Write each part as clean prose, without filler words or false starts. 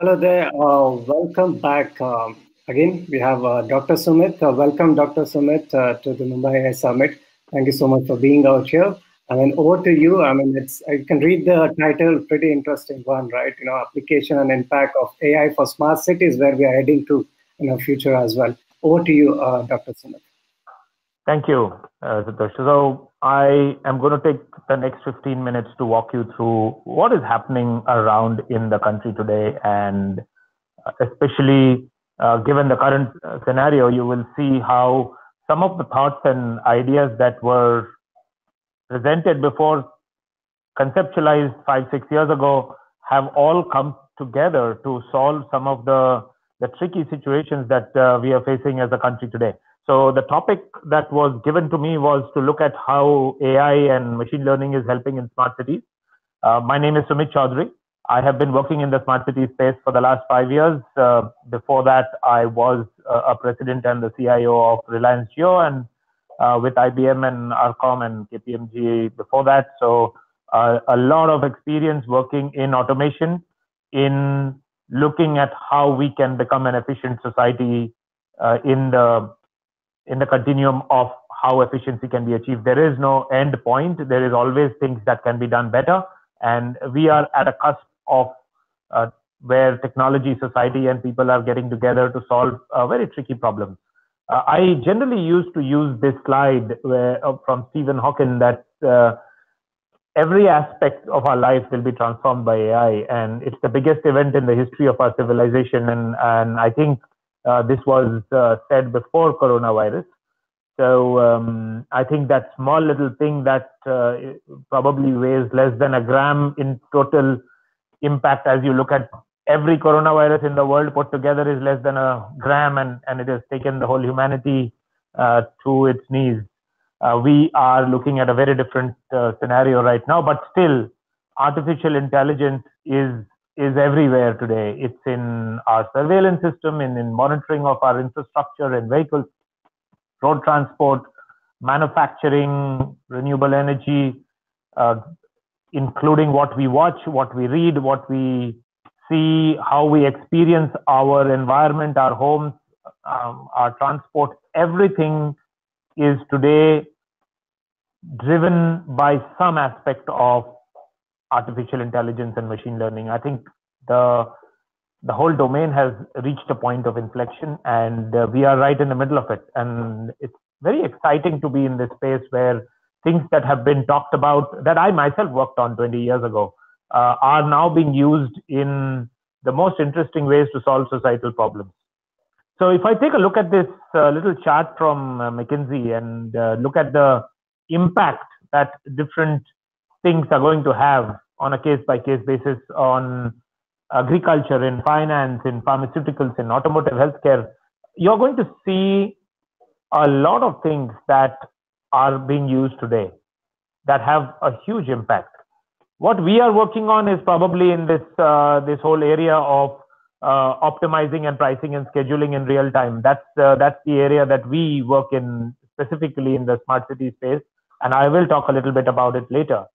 Hello there. Welcome back. Again, we have Dr. Sumit. Welcome, Dr. Sumit, to the Mumbai AI Summit. Thank you so much for being out here. And then over to you. I mean, it's you can read the title, pretty interesting one, right? Application and impact of AI for smart cities, where we are heading to in our future as well. Over to you, Dr. Sumit. Thank you, Satosh. So I am going to take the next 15 minutes to walk you through what is happening around in the country today, and especially given the current scenario, you will see how some of the thoughts and ideas that were presented before, conceptualized 5, 6 years ago, have all come together to solve some of the tricky situations that we are facing as a country today. So the topic that was given to me was to look at how AI and machine learning is helping in smart cities. My name is Sumit Chaudhary. I have been working in the smart city space for the last 5 years. Before that, I was a president and the CIO of Reliance Jio, and with IBM and Arcom and KPMG before that. So a lot of experience working in automation, in looking at how we can become an efficient society in the continuum of how efficiency can be achieved. There is no end point. There is always things that can be done better, and we are at a cusp of where technology, society, and people are getting together to solve very tricky problems. I generally used to use this slide from Stephen Hawking that every aspect of our life will be transformed by AI, and it's the biggest event in the history of our civilization. And I think this was said before coronavirus. So I think that small little thing that probably weighs less than a gram in total impact, as you look at every coronavirus in the world put together, is less than a gram, and it has taken the whole humanity to its knees. We are looking at a very different scenario right now, but still, artificial intelligence is everywhere today. It's in our surveillance system, in monitoring of our infrastructure and vehicles, road transport, manufacturing, renewable energy, uh, including what we watch, what we read, what we see, how we experience our environment, our homes, our transport. Everything is today driven by some aspect of artificial intelligence and machine learning. I think the the whole domain has reached a point of inflection, and we are right in the middle of it. And it's very exciting to be in this space where things that have been talked about, that I myself worked on 20 years ago, are now being used in the most interesting ways to solve societal problems. So if I take a look at this little chart from McKinsey and look at the impact that different things are going to have on a case by case basis on agriculture, in finance, in pharmaceuticals, in automotive healthcare, you're going to see a lot of things that are being used today that have a huge impact. What we are working on is probably in this whole area of optimizing and pricing and scheduling in real time. That's the area that we work in, specifically in the smart city space, and I will talk a little bit about it later.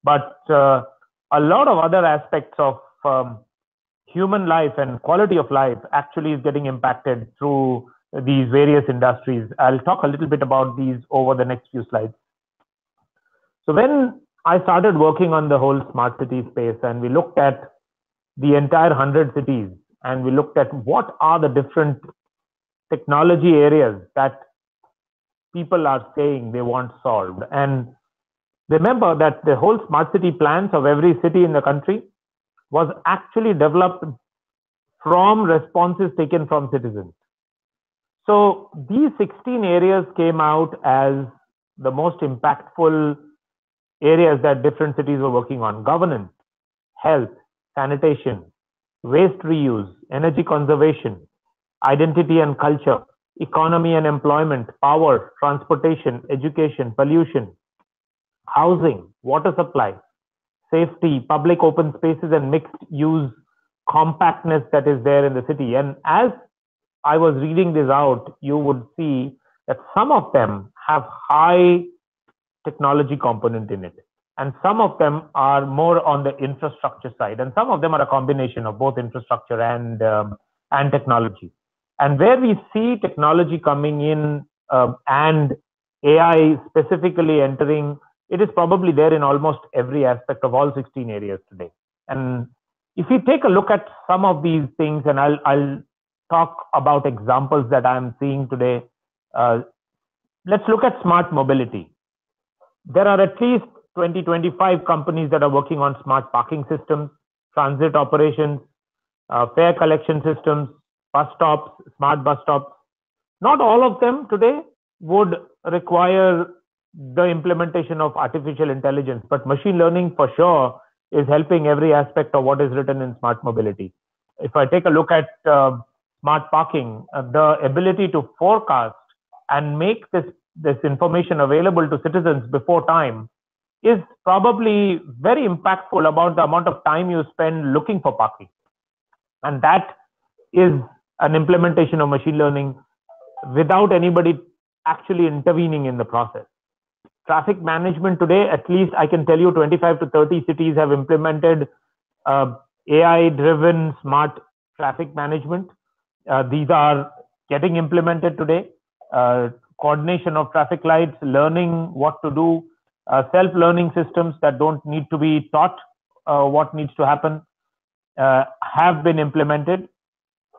But a lot of other aspects of human life and quality of life actually is getting impacted through these various industries. I'll talk a little bit about these over the next few slides. So when I started working on the whole smart city space, and we looked at the entire 100 cities, and we looked at what are the different technology areas that people are saying they want solved. And remember that the whole smart city plans of every city in the country was actually developed from responses taken from citizens. So these 16 areas came out as the most impactful areas that different cities were working on: governance, health, sanitation, waste reuse, energy conservation, identity and culture, economy and employment, power, transportation, education, pollution, housing, water supply, safety, public open spaces, and mixed use compactness that is there in the city. And as I was reading this out, you would see that some of them have high technology component in it. and some of them are more on the infrastructure side, and some of them are a combination of both infrastructure and technology. And where we see technology coming in and AI specifically entering, it is probably there in almost every aspect of all 16 areas today. And if you take a look at some of these things, and I'll talk about examples that I'm seeing today. Let's look at smart mobility. There are at least 20-25 companies that are working on smart parking systems, transit operations, fare collection systems, bus stops, smart bus stops. Not all of them today would require the implementation of artificial intelligence, but machine learning for sure is helping every aspect of what is written in smart mobility. If I take a look at smart parking, the ability to forecast and make this information available to citizens before time is probably very impactful about the amount of time you spend looking for parking. And that is an implementation of machine learning without anybody actually intervening in the process. Traffic management today, at least I can tell you 25 to 30 cities have implemented AI-driven smart traffic management. These are getting implemented today. Coordination of traffic lights, learning what to do, self-learning systems that don't need to be taught what needs to happen have been implemented.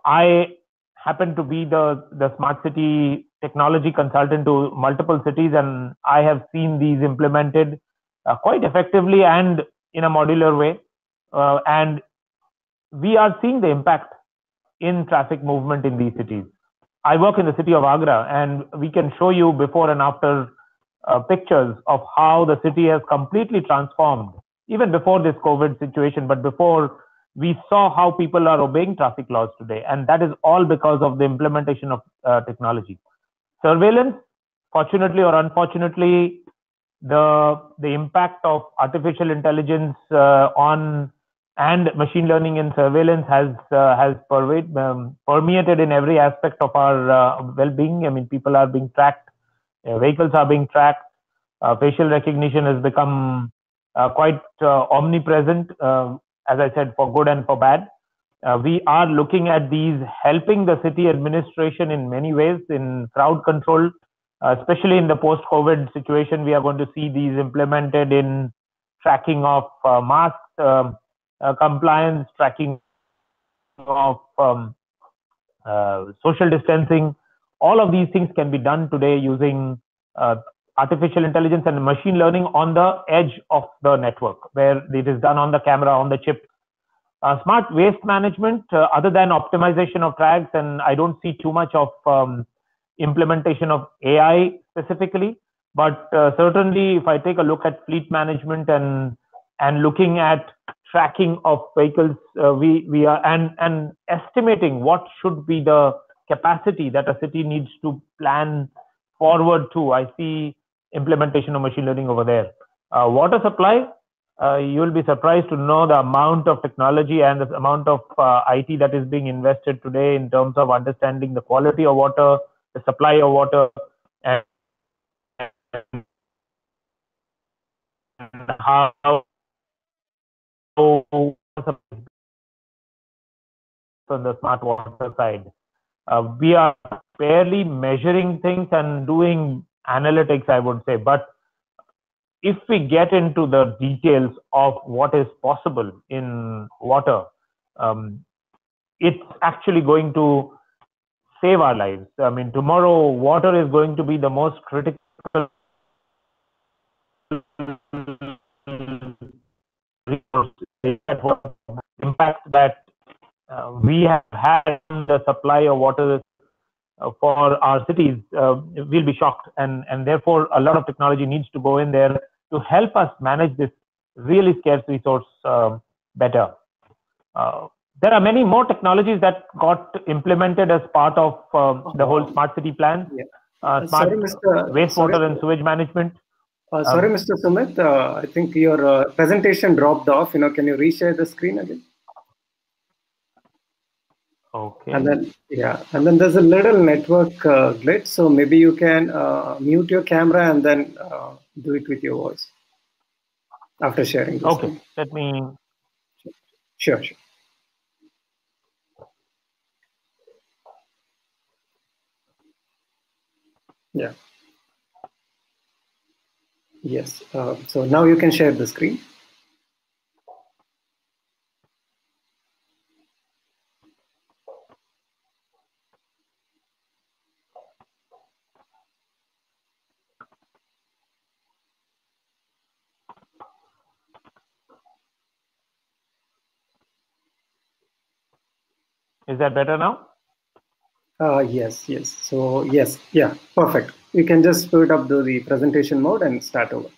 I happen to be the smart city technology consultant to multiple cities, and I have seen these implemented quite effectively and in a modular way. And we are seeing the impact in traffic movement in these cities. I work in the city of Agra, and we can show you before and after pictures of how the city has completely transformed, even before this COVID situation, but before we saw how people are obeying traffic laws today. And that is all because of the implementation of technology. Surveillance, fortunately or unfortunately, the impact of artificial intelligence on and machine learning in surveillance has permeated in every aspect of our well-being. I mean, people are being tracked, vehicles are being tracked, facial recognition has become quite omnipresent, as I said, for good and for bad. We are looking at these helping the city administration in many ways in crowd control, especially in the post-COVID situation. We are going to see these implemented in tracking of masks, compliance, tracking of social distancing. All of these things can be done today using artificial intelligence and machine learning on the edge of the network, where it is done on the camera, on the chip. Smart waste management, other than optimization of tracks, and I don't see too much of implementation of AI specifically, but certainly if I take a look at fleet management and looking at tracking of vehicles, we are and estimating what should be the capacity that a city needs to plan forward to. I see implementation of machine learning over there. Water supply, you will be surprised to know the amount of technology and the amount of IT that is being invested today in terms of understanding the quality of water, the supply of water, and how on the smart water side. We are barely measuring things and doing analytics, I would say, but if we get into the details of what is possible in water, it's actually going to save our lives. I mean, tomorrow, water is going to be the most critical impact that we have had in the supply of water for our cities. We'll be shocked, and therefore a lot of technology needs to go in there to help us manage this really scarce resource better. There are many more technologies that got implemented as part of the whole smart city plan. Yeah. Smart wastewater and sewage management. Sorry, Mr. Sumit, I think your presentation dropped off. Can you reshare the screen again? Okay. And then there's a little network glitch, so maybe you can mute your camera and then do it with your voice. after sharing the Okay, screen. let me. Sure, sure. Yeah. Yes. So now you can share the screen. Is that better now? Yes, yes. So yes, yeah, perfect. You can just put up the presentation mode and start over.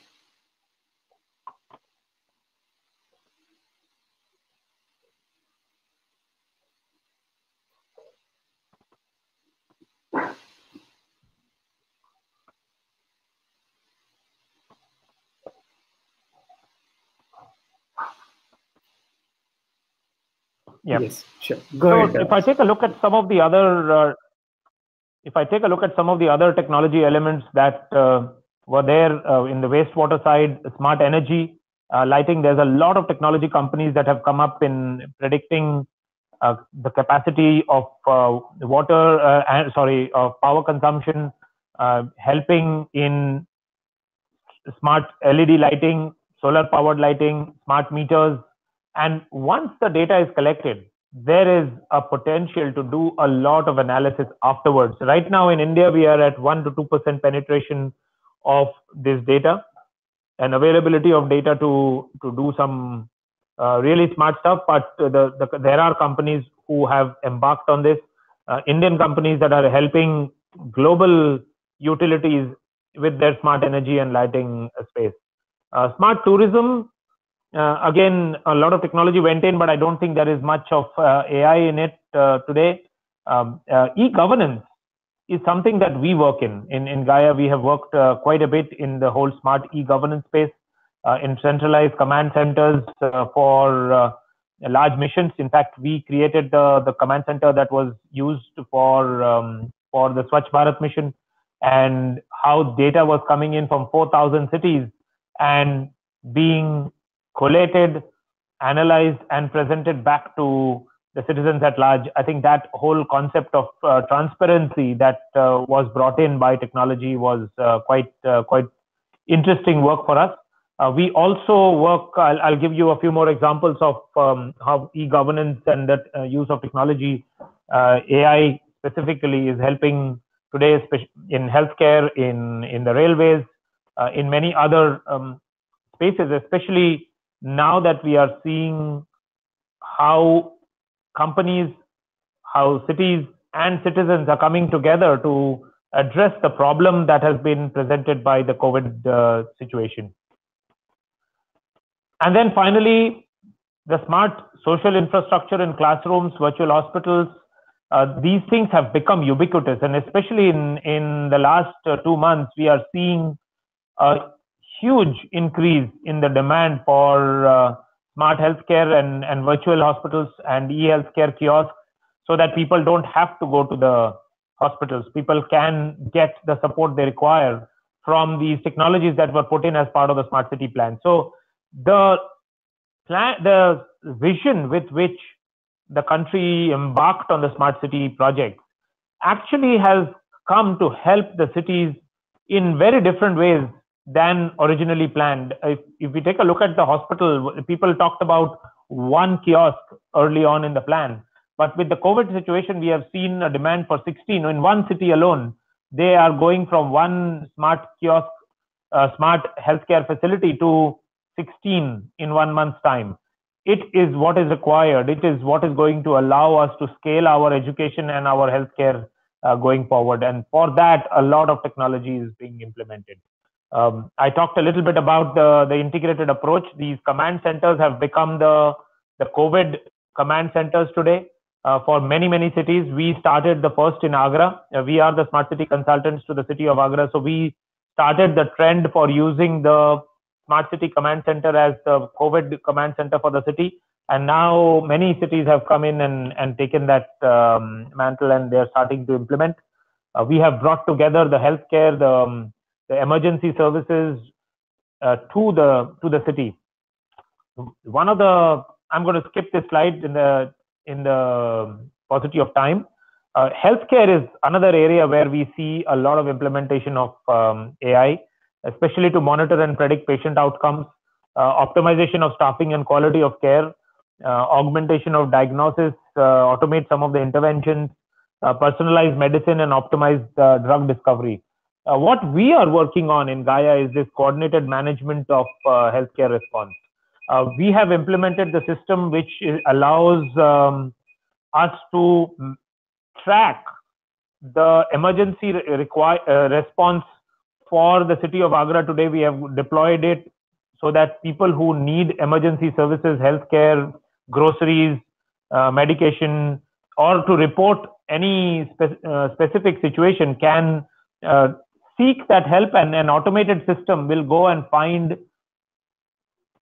Yeah. Yes, sure. Go So ahead. if I take a look at some of the other, technology elements that were there in the wastewater side, smart energy, lighting, there's a lot of technology companies that have come up in predicting the capacity of power consumption, helping in smart LED lighting, solar powered lighting, smart meters. And once the data is collected, there is a potential to do a lot of analysis afterwards. Right now in India, we are at 1 to 2% penetration of this data and availability of data to do some really smart stuff. But there are companies who have embarked on this, Indian companies that are helping global utilities with their smart energy and lighting space. Smart tourism, again, a lot of technology went in, but I don't think there is much of AI in it today. E-governance is something that we work in. In Gaia, we have worked quite a bit in the whole smart e-governance space, in centralized command centers for large missions. In fact, we created the command center that was used for the Swachh Bharat mission, and how data was coming in from 4,000 cities and being collated, analyzed, and presented back to the citizens at large. I think that whole concept of transparency that was brought in by technology was quite interesting work for us. We also work. I'll give you a few more examples of how e-governance and the use of technology, AI specifically, is helping today, especially in healthcare, in the railways, in many other spaces, especially now that we are seeing how companies, how cities and citizens are coming together to address the problem that has been presented by the COVID situation. And then finally, the smart social infrastructure in classrooms, virtual hospitals, these things have become ubiquitous. And especially in the last 2 months, we are seeing a huge increase in the demand for smart healthcare and virtual hospitals and e-healthcare kiosks, so that people don't have to go to the hospitals. People can get the support they require from these technologies that were put in as part of the smart city plan. So the vision with which the country embarked on the smart city project actually has come to help the cities in very different ways than originally planned. If we take a look at the hospital, people talked about one kiosk early on in the plan. But with the COVID situation, we have seen a demand for 16. In one city alone, they are going from one smart kiosk, smart healthcare facility to 16 in 1 month's time. It is what is required. It is what is going to allow us to scale our education and our healthcare going forward. And for that, a lot of technology is being implemented. I talked a little bit about the integrated approach. These command centers have become the COVID command centers today for many, many cities. We started the first in Agra. We are the smart city consultants to the city of Agra. So we started the trend for using the smart city command center as the COVID command center for the city. And now many cities have come in and taken that mantle, and they're starting to implement. We have brought together the healthcare, the emergency services to the city. one of the, I'm going to skip this slide in the paucity of time. Healthcare is another area where we see a lot of implementation of AI, especially to monitor and predict patient outcomes, optimization of staffing and quality of care, augmentation of diagnosis, automate some of the interventions, personalized medicine, and optimized drug discovery. What we are working on in Gaia is this coordinated management of healthcare response. We have implemented the system which allows us to track the emergency response for the city of Agra. Today, we have deployed it so that people who need emergency services, healthcare, groceries, medication, or to report any specific situation can seek that help, and an automated system will go and find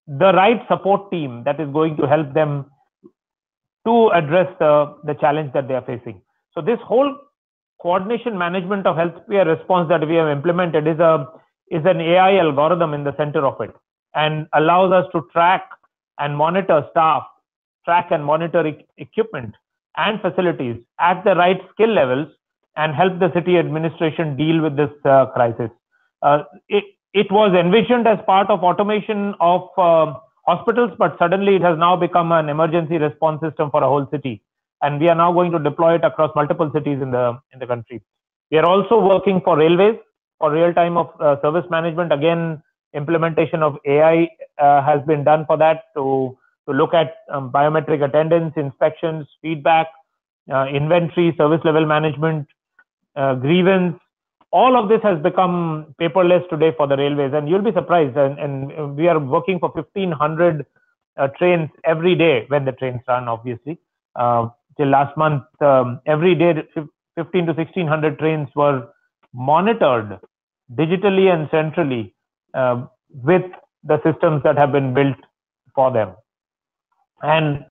the right support team that is going to help them to address the challenge that they are facing. So this whole coordination management of healthcare response that we have implemented is an AI algorithm in the center of it, and allows us to track and monitor staff, track and monitor equipment and facilities at the right skill levels, and help the city administration deal with this crisis. It was envisioned as part of automation of hospitals, but suddenly it has now become an emergency response system for a whole city. And we are now going to deploy it across multiple cities in the country. We are also working for railways for real-time of service management. Again, implementation of AI has been done for that to look at biometric attendance, inspections, feedback, inventory, service level management, grievance. All of this has become paperless today for the railways, and you'll be surprised. And we are working for 1,500 trains every day when the trains run, obviously. Till last month, every day, 15 to 1,600 trains were monitored digitally and centrally with the systems that have been built for them. And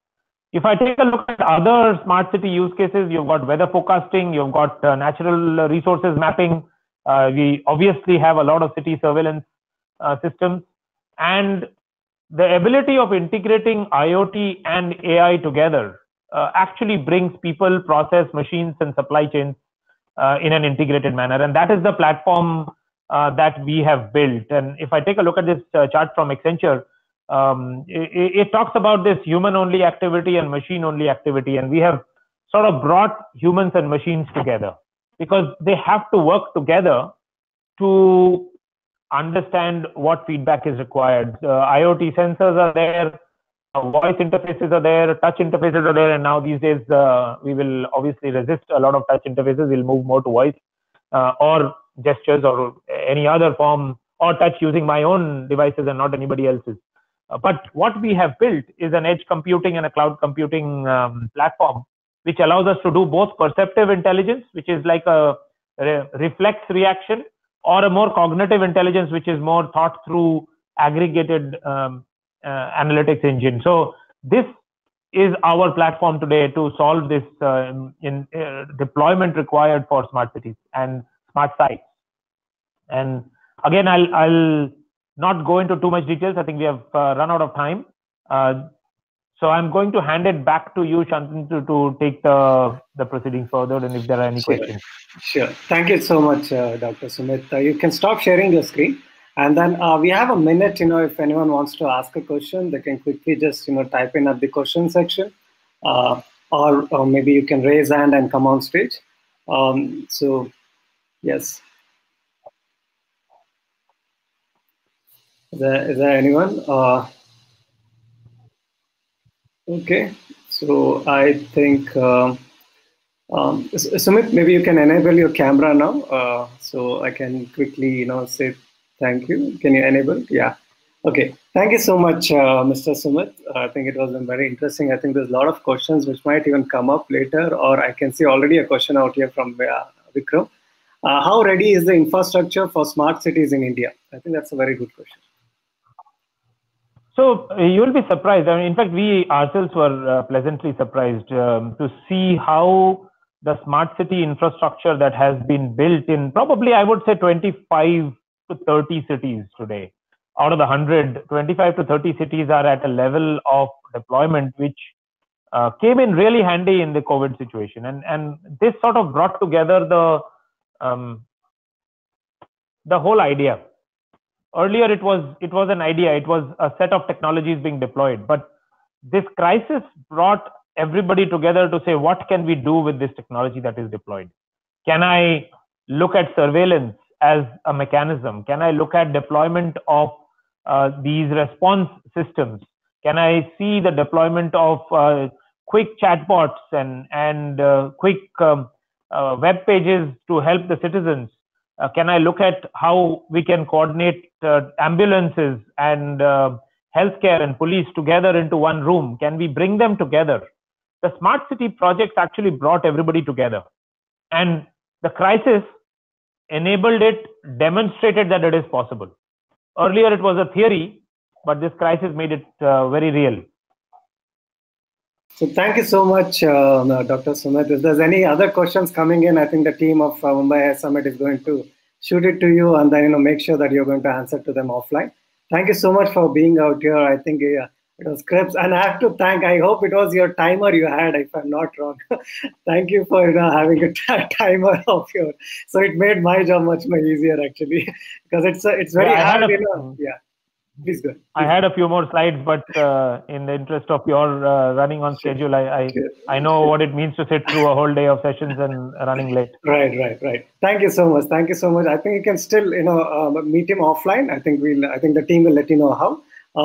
if I take a look at other smart city use cases, you've got weather forecasting, you've got natural resources mapping. We obviously have a lot of city surveillance systems, and the ability of integrating IoT and AI together actually brings people, process, machines, and supply chains in an integrated manner. And that is the platform that we have built. And if I take a look at this chart from Accenture, it talks about this human-only activity and machine-only activity. And we have sort of brought humans and machines together, because they have to work together to understand what feedback is required. IoT sensors are there, voice interfaces are there, touch interfaces are there, and now these days we will obviously resist a lot of touch interfaces. We'll move more to voice or gestures or any other form, or touch using my own devices and not anybody else's. But what we have built is an edge computing and a cloud computing platform, which allows us to do both perceptive intelligence, which is like a reflex reaction, or a more cognitive intelligence, which is more thought through, aggregated analytics engine. So this is our platform today to solve this deployment required for smart cities and smart sites. And again, I'll not go into too much details. I think we have run out of time. So I'm going to hand it back to you, Shantanu, to take the proceedings further, and if there are any questions. Sure. Thank you so much, Dr. Sumit. You can stop sharing your screen. And then we have a minute, if anyone wants to ask a question, they can quickly just, type in at the question section. Or maybe you can raise hand and come on stage. So, yes. Is there anyone? Okay, so I think, Sumit, maybe you can enable your camera now, so I can quickly, say thank you. Can you enable? Yeah. Okay. Thank you so much, Mr. Sumit. I think it was very interesting. I think there's a lot of questions which might even come up later, or I can see already a question out here from Vikram. How ready is the infrastructure for smart cities in India? I think that's a very good question. So you will be surprised. I mean, in fact, we ourselves were pleasantly surprised to see how the smart city infrastructure that has been built in probably, I would say, 25 to 30 cities today out of the 100, 25 to 30 cities are at a level of deployment which came in really handy in the COVID situation. And this sort of brought together the whole idea. Earlier, it was an idea. It was a set of technologies being deployed. But this crisis brought everybody together to say, what can we do with this technology that is deployed? Can I look at surveillance as a mechanism? Can I look at deployment of these response systems? Can I see the deployment of quick chatbots and quick web pages to help the citizens? Can I look at how we can coordinate ambulances and healthcare and police together into one room? Can we bring them together? The smart city projects actually brought everybody together. And the crisis enabled it, demonstrated that it is possible. Earlier, it was a theory, but this crisis made it very real. So thank you so much, Dr. Sumit. If there's any other questions coming in, I think the team of Mumbai Summit is going to shoot it to you and then make sure that you're going to answer to them offline. Thank you so much for being out here. I think it was Krebs, and I have to thank. I hope it was your timer you had, if I'm not wrong. Thank you for having a timer of yours. So it made my job much more easier actually, because it's very hard. Yeah. Please go ahead. I had a few more slides, but in the interest of your running on schedule, I know what it means to sit through a whole day of sessions and running late. Right. Thank you so much. I think you can still meet him offline. I think the team will let you know how.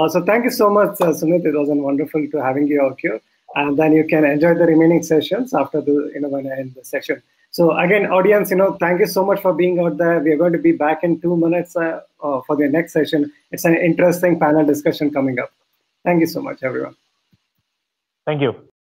So thank you so much, Sumit. It was wonderful to having you out here, and then you can enjoy the remaining sessions after the when I end the session. So again, audience, thank you so much for being out there. We are going to be back in 2 minutes for the next session. It's an interesting panel discussion coming up. Thank you so much, everyone. Thank you.